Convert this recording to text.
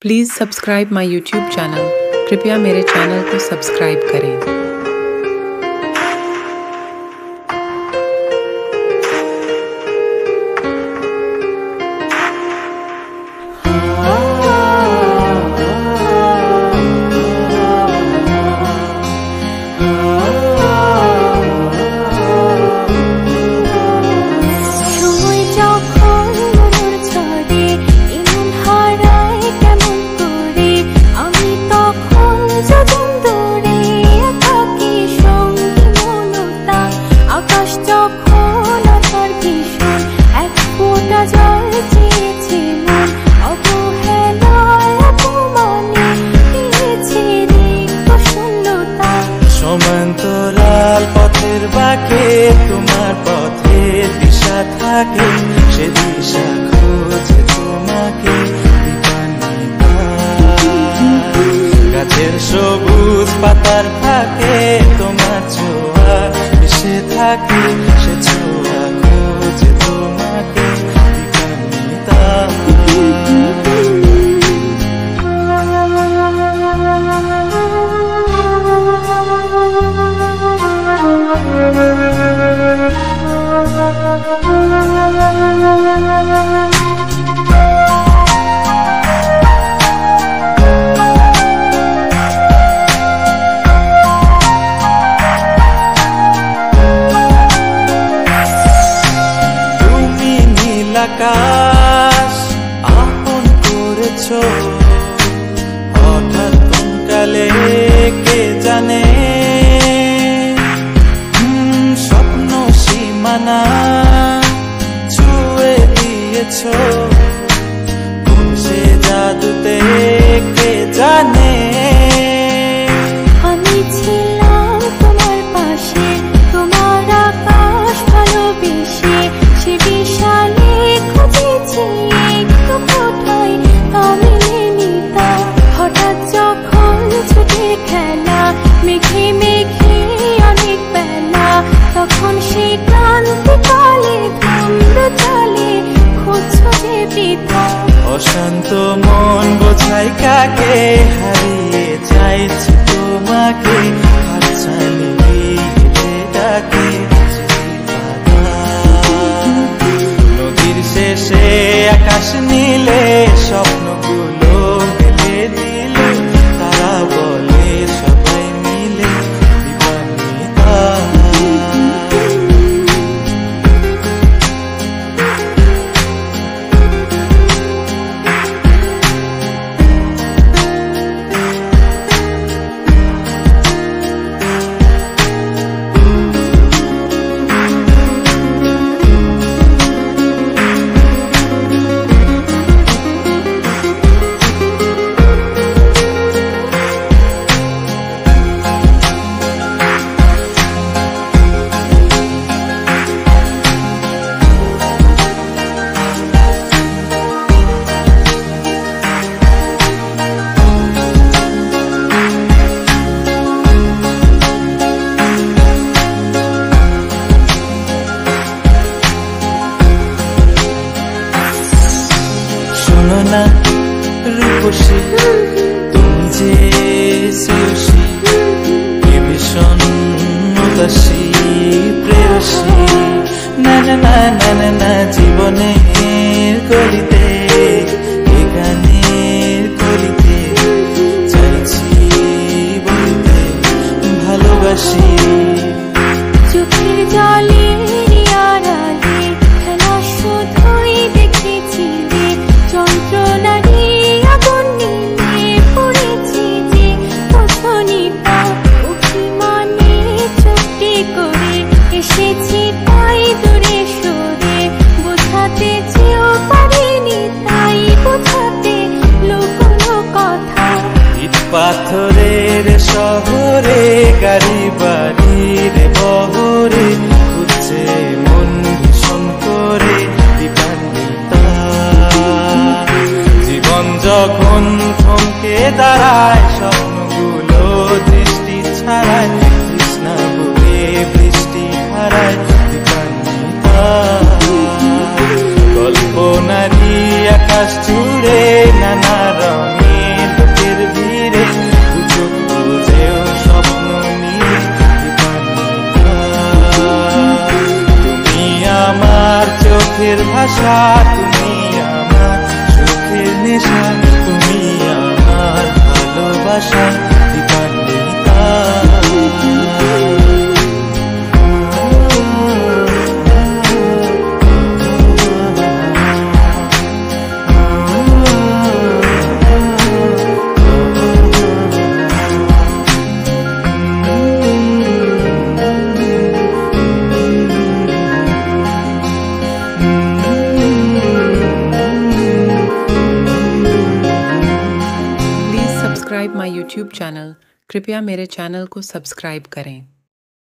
Please subscribe my YouTube channel. कृपया मेरे channel को सब्सक्राइब करें। সমান্তরাল পথের বাঁকে তোমার পথের দিশা থাকে, সে দিশা খুঁজে তোমাকে গাছের সবুজ পাতার ফাঁকে তোমার ছোঁয়া মিশে থাকে, সে ছোঁয়া খুঁজে তোমাকে তুমি নীল আকাশ আপন করেছো, হঠাৎ কোনকালে কে জানে স্বপ্ন সীমানা ছুঁয়ে দিয়েছো, সে জাদুতে কে জানে। আমি ছিলাম তোমার পাশে, তোমার আকাশ ভালোবেসে, সে বিশালে খুঁজেছি একটু কোথায় আমি নিতাম। হঠাৎ যখন ছুটে খেলা মেঘে মেঘে অনেক বেলা, তখন সে ক্রান্তিকালে ধুম্র চলে খুঁজছো যে বৃথা। অশান্ত মন বোঝাই কাকে, হারিয়ে চাইছি তোমাকে, হাতছানি ডাকে নদীর শেষে আকাশ নীলে স্বপ্নগুলো মেলে দিল, তারা বলে সবাই মিলে দিবানিতা। শোনো না রূপসী, তুমি যে শ্রেয়সী, এ ভীষণ উদাসী প্রেয়সী, না না না না না না জীবনের গলিতে এ গানের কলিতে চাইছি বলিতে ভালোবাসি। চোখের জলে আড়ালে খেলা শুধুই দেখেছি যে, যন্ত্রণারই আগুন নিয়ে পড়েছি যে পথনিতা। অভিমানে চুক্তি করে এসেছি তাই দূরে সরে, বোঝাতে চেয়েও পারিনি তাই বোঝাতে লুকোনো কথা। ইট পাথরের শহরে গাড়ি বাড়ির বহরে খুঁজছে মন ভীষণ করে দিবানিতা। জীবন যখন থমকে দাঁড়ায়, স্বপ্নগুলো দৃষ্টি ছাড়ায়, তৃষ্ণা বুকে বৃষ্টি হারায় দিবানিতা। কল্পনারী আকাশ জুড়ে নানা রঙে ভালোবাসা, তুমি আমার সুখের নেশা, তুমি আমার ভালোবাসা Dipanwita. Subscribe my YouTube channel. कृपया मेरे चैनल को सब्सक्राइब करें।